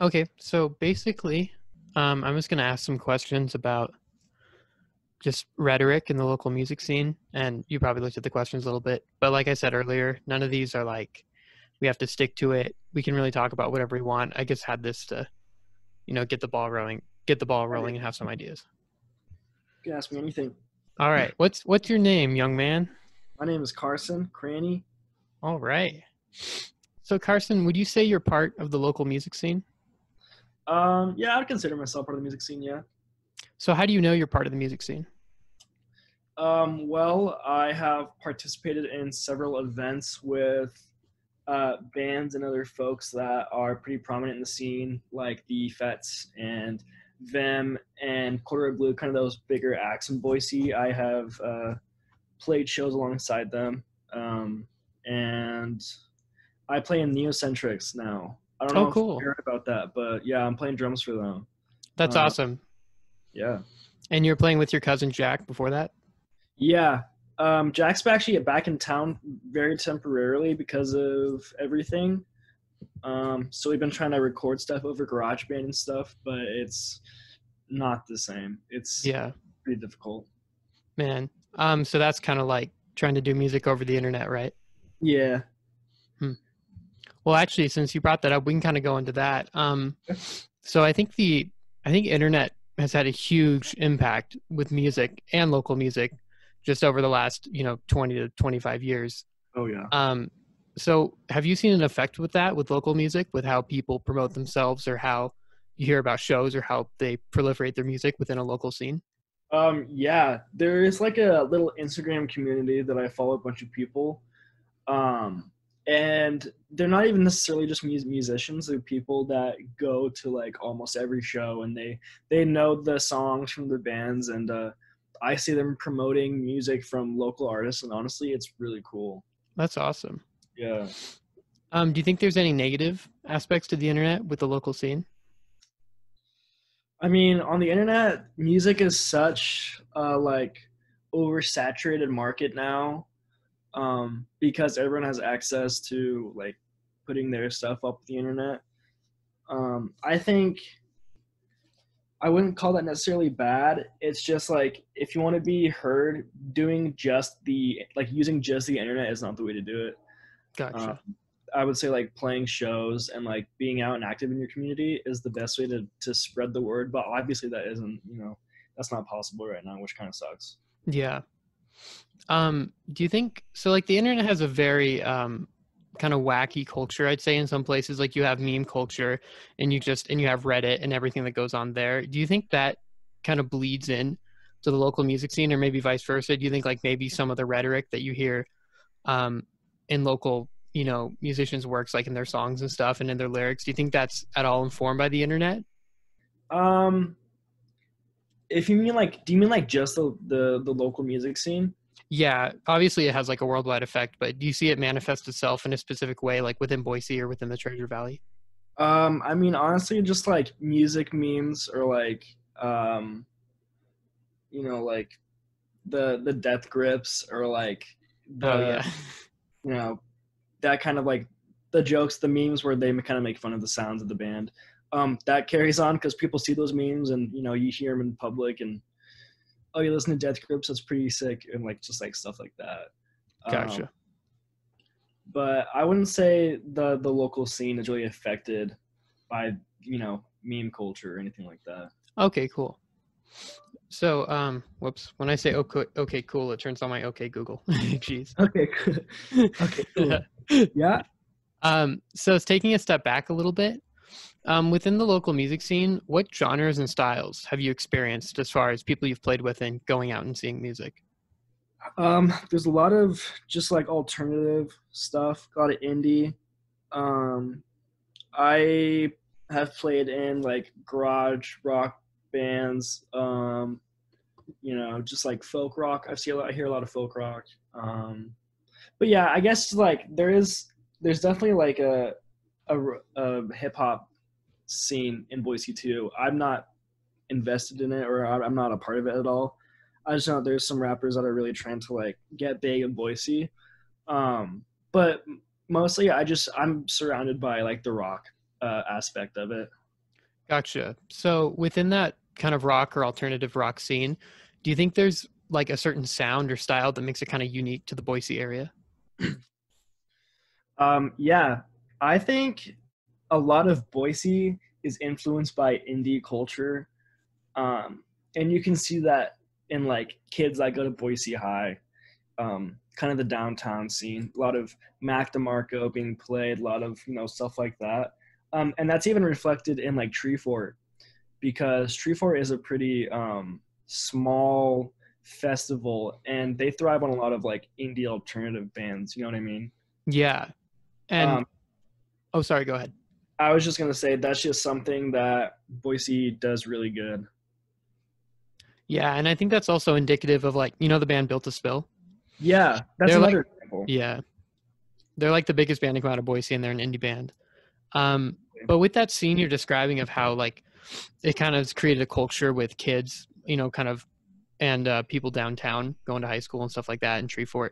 Okay, so basically, I'm just gonna ask some questions about just rhetoric in the local music scene, and you probably looked at the questions a little bit. But like I said earlier, none of these are like we have to stick to it. We can really talk about whatever we want. I just had this to, get the ball Okay, rolling, and have some ideas. you can ask me anything. All right, what's your name, young man? My name is Carsen Cranney. All right. So Carson, would you say you're part of the local music scene? Yeah, I'd consider myself part of the music scene. Yeah. So how do you know you're part of the music scene? Well, I have participated in several events with bands and other folks that are pretty prominent in the scene, like the Phets and them and Corduroy Blue, kind of those bigger acts in Boise. I have played shows alongside them, and I play in Neocentrics now. I don't Oh, know if you cool. heard about that, but yeah, I'm playing drums for them. That's Uh, awesome. yeah, And you're playing with your cousin Jack before that? yeah. Jack's actually back in town very temporarily because of everything. So we've been trying to record stuff over GarageBand and stuff, but it's not the same. It's Yeah, pretty difficult. man. So that's kind of like trying to do music over the internet, right? Yeah. Hmm. Well, actually, since you brought that up, we can kind of go into that. So I think internet has had a huge impact with music and local music just over the last, 20 to 25 years. Oh yeah. Um, so have you seen an effect with that with local music, with how people promote themselves or how you hear about shows or how they proliferate their music within a local scene? Yeah. There is like a little Instagram community that I follow a bunch of people. Um, and they're not even necessarily just musicians. They're people that go to like almost every show, and they know the songs from the bands, and I see them promoting music from local artists, and honestly, it's really cool. That's awesome. Yeah. Do you think there's any negative aspects to the internet with the local scene? I mean, on the internet, music is such a like oversaturated market now, because everyone has access to like putting their stuff up the internet. I think I wouldn't call that necessarily bad. It's just like if you want to be heard, doing just the like using just the internet is not the way to do it. Um, Gotcha. I would say like playing shows and like being out and active in your community is the best way to spread the word. But obviously that isn't, that's not possible right now, which kind of sucks. Yeah. Do you think so? Like the internet has a very kind of wacky culture, I'd say in some places. Like you have meme culture, and you have Reddit and everything that goes on there. Do you think that kind of bleeds in to the local music scene, or maybe vice versa? Do you think like maybe some of the rhetoric that you hear um, in local, musicians' works, like in their songs and stuff, and in their lyrics, do you think that's at all informed by the internet? Um, if you mean like, do you mean like just the local music scene? Yeah, obviously it has like a worldwide effect, but do you see it manifest itself in a specific way, like within Boise or within the Treasure Valley? I mean, honestly, just like music memes or like, um, like the death grips or like Oh the yeah, you know that kind of like the jokes, the memes where they kind of make fun of the sounds of the band. That carries on because people see those memes and you hear them in public and oh, you listen to death grips, that's pretty sick and like just like stuff like that. Um, gotcha. but I wouldn't say the local scene is really affected by meme culture or anything like that. Okay, cool. So, whoops. When I say okay, okay, cool, it turns on my okay Google. Jeez. Okay, okay, cool. Yeah. So it's taking a step back a little bit. Within the local music scene, what genres and styles have you experienced as far as people you've played with and going out and seeing music? There's a lot of just like alternative stuff, a lot of indie. Um, I have played in like garage rock bands, just like folk rock. I hear a lot of folk rock. But yeah, I guess like there's definitely like a, a hip hop scene in Boise too. I'm not invested in it or I'm not a part of it at all. I just know there's some rappers that are really trying to like get big in Boise. But mostly I'm surrounded by like the rock aspect of it. Gotcha. So within that kind of rock or alternative rock scene, do you think there's like a certain sound or style that makes it kind of unique to the Boise area? Yeah, I think a lot of Boise is influenced by indie culture. And you can see that in like kids that go to Boise High, kind of the downtown scene. A lot of Mac DeMarco being played, a lot of stuff like that. And that's even reflected in like Treefort, because Treefort is a pretty small festival, and they thrive on a lot of like indie alternative bands. You know what I mean? Yeah. And Um, oh, sorry, go ahead. I was just gonna say that's just something that Boise does really good. Yeah, and I think that's also indicative of like, the band Built to Spill. Yeah, that's They're like, another example. yeah, they're like the biggest band to come out of Boise, and they're an indie band. But with that scene you're describing of how like it kind of has created a culture with kids, kind of, and people downtown going to high school and stuff like that in Treefort.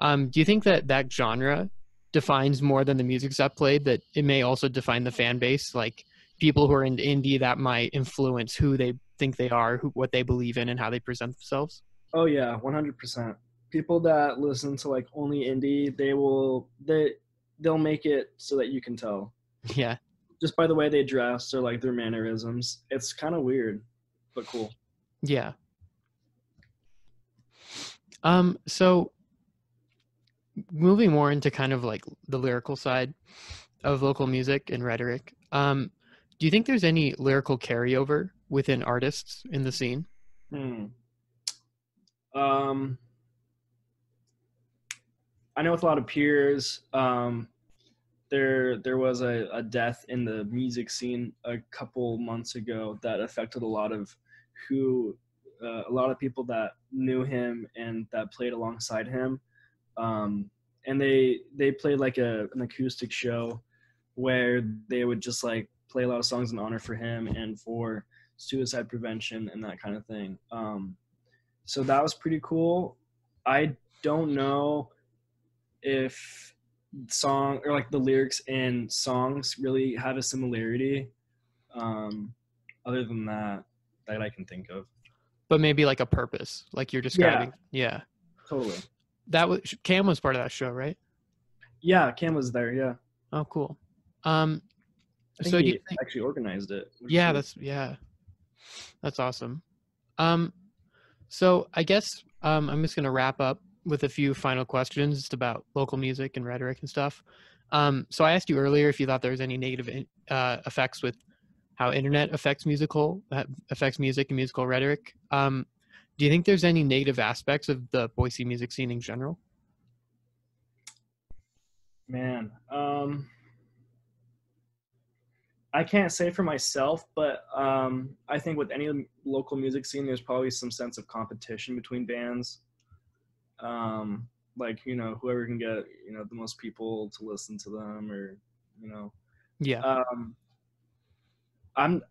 Do you think that that genre defines more than the music stuff played? That it may also define the fan base, like people who are into indie that might influence who they think they are, what they believe in, and how they present themselves. Oh yeah, 100%. People that listen to like only indie, they'll make it so that you can tell Yeah, just by the way they dress or like their mannerisms. It's kind of weird, but cool. yeah. So moving more into kind of like the lyrical side of local music and rhetoric. Do you think there's any lyrical carryover within artists in the scene? Hmm. Um, I know with a lot of peers, there was a death in the music scene a couple months ago that affected who a lot of people that knew him and that played alongside him. And they played like an acoustic show where they would just like play a lot of songs in honor for him and for suicide prevention and that kind of thing. So that was pretty cool. I don't know if song or like the lyrics in songs really have a similarity. Um, Other than that, that I can think of. But maybe like a purpose, like you're Yeah, describing. Yeah, totally. that was Cam was part of that show, right? Yeah, Cam was there. Yeah, Oh, cool. Um, I think so do you he think? actually organized it, which is Yeah, really that's awesome. Um, so I guess I'm just gonna wrap up with a few final questions just about local music and rhetoric and stuff. So I asked you earlier if you thought there was any negative effects with how internet affects music and musical rhetoric. Do you think there's any negative aspects of the Boise music scene in general? man. I can't say for myself, but I think with any local music scene, there's probably some sense of competition between bands. Like whoever can get the most people to listen to them, or you know, Yeah, um,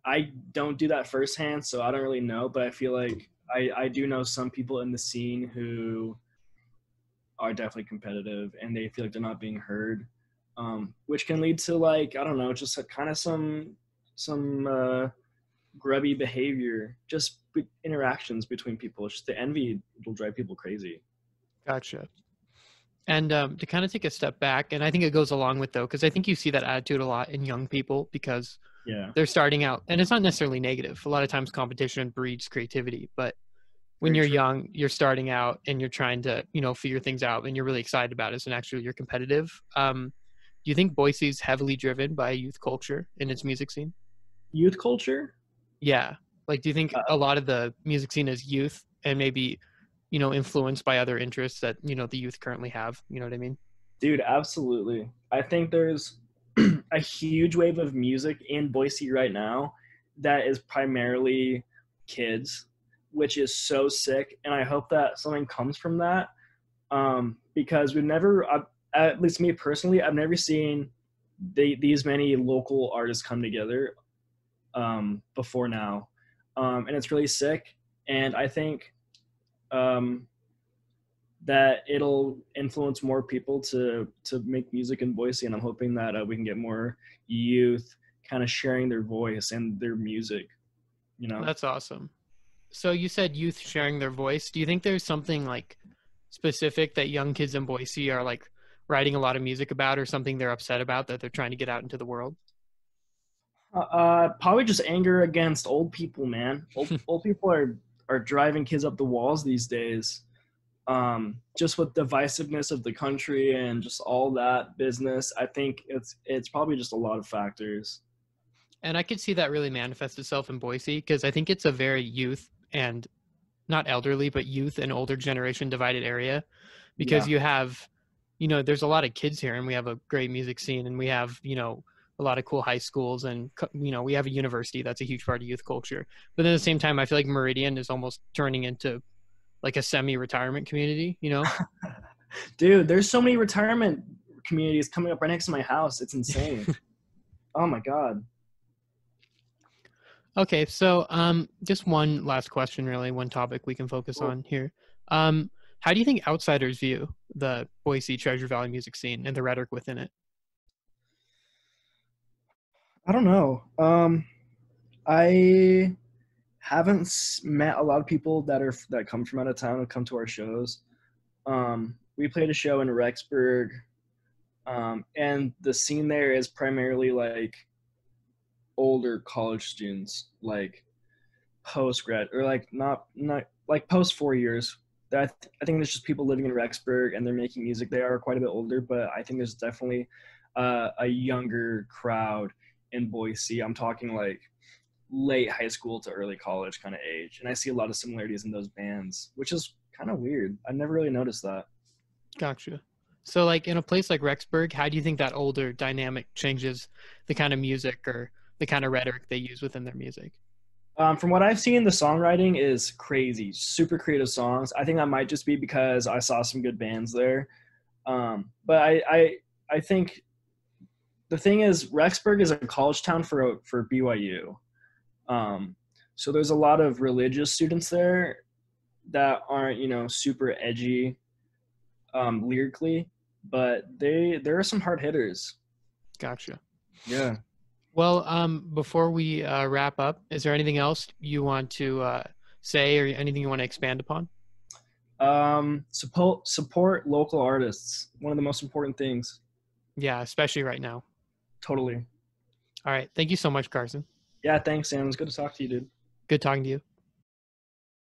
I don't do that firsthand, so I don't really know. But I feel like I do know some people in the scene who are definitely competitive, and they feel like they're not being heard, which can lead to like I don't know, just kind of some grubby behavior, just interactions between people. It's just the envy will drive people crazy. gotcha. And to kind of take a step back, and I think it goes along with though, because I think you see that attitude a lot in young people because Yeah, they're starting out, and it's not necessarily negative. A lot of times, competition breeds creativity, but when very you're true. young, you're starting out and you're trying to, figure things out, and you're really excited about it, and actually you're competitive. Do you think Boise's heavily driven by youth culture in its music scene? Youth culture. Yeah. Like, do you think a lot of the music scene is youth and maybe, influenced by other interests that, the youth currently have? You know what I mean? Dude, absolutely. I think there's a huge wave of music in Boise right now that is primarily kids, which is so sick. And I hope that something comes from that, because at least me personally, I've never seen these many local artists come together before now. And it's really sick. And I think um, that it'll influence more people to make music in Boise, and I'm hoping that we can get more youth kind of sharing their voice and their music, you know. That's awesome. So you said youth sharing their voice. Do you think there's something like specific that young kids in Boise are like writing a lot of music about, or something they're upset about that they're trying to get out into the world? Probably just anger against old people, man. Old people are driving kids up the walls these days. Just with divisiveness of the country and just all that business, I think it's probably just a lot of factors. And I could see that really manifest itself in Boise because I think it's a very youth and not elderly, but youth and older generation divided area because Yeah. you have, there's a lot of kids here and we have a great music scene and we have, a lot of cool high schools and, we have a university that's a huge part of youth culture. But at the same time, I feel like Meridian is almost turning into like a semi-retirement community. Dude, there's so many retirement communities coming up right next to my house. It's insane. Oh my God. Okay, so just one last question, really, one topic we can focus Cool. on here. How do you think outsiders view the Boise Treasure Valley music scene and the rhetoric within it? I don't know. I haven't met a lot of people that come from out of town and come to our shows. We played a show in Rexburg, and the scene there is primarily like older college students, like post grad or like not like post 4 years. I think there's just people living in Rexburg and they're making music. They are quite a bit older, but I think there's definitely a younger crowd in Boise. I'm talking like late high school to early college kind of age, and I see a lot of similarities in those bands, which is kind of weird. I've never really noticed that. Gotcha. So, like in a place like Rexburg, how do you think that older dynamic changes the kind of music or the kind of rhetoric they use within their music? From what I've seen, the songwriting is crazy, super creative songs. I think that might just be because I saw some good bands there. But I think the thing is, Rexburg is a college town for BYU. Um, so there's a lot of religious students there that aren't, super edgy lyrically, but there are some hard hitters. Gotcha. Yeah. Well, before we wrap up, is there anything else you want to say or anything you want to expand upon? Support local artists. One of the most important things. Yeah, especially right now. Totally. All right. Thank you so much, Carson. Yeah, thanks, Sam. It was good to talk to you, dude. Good talking to you.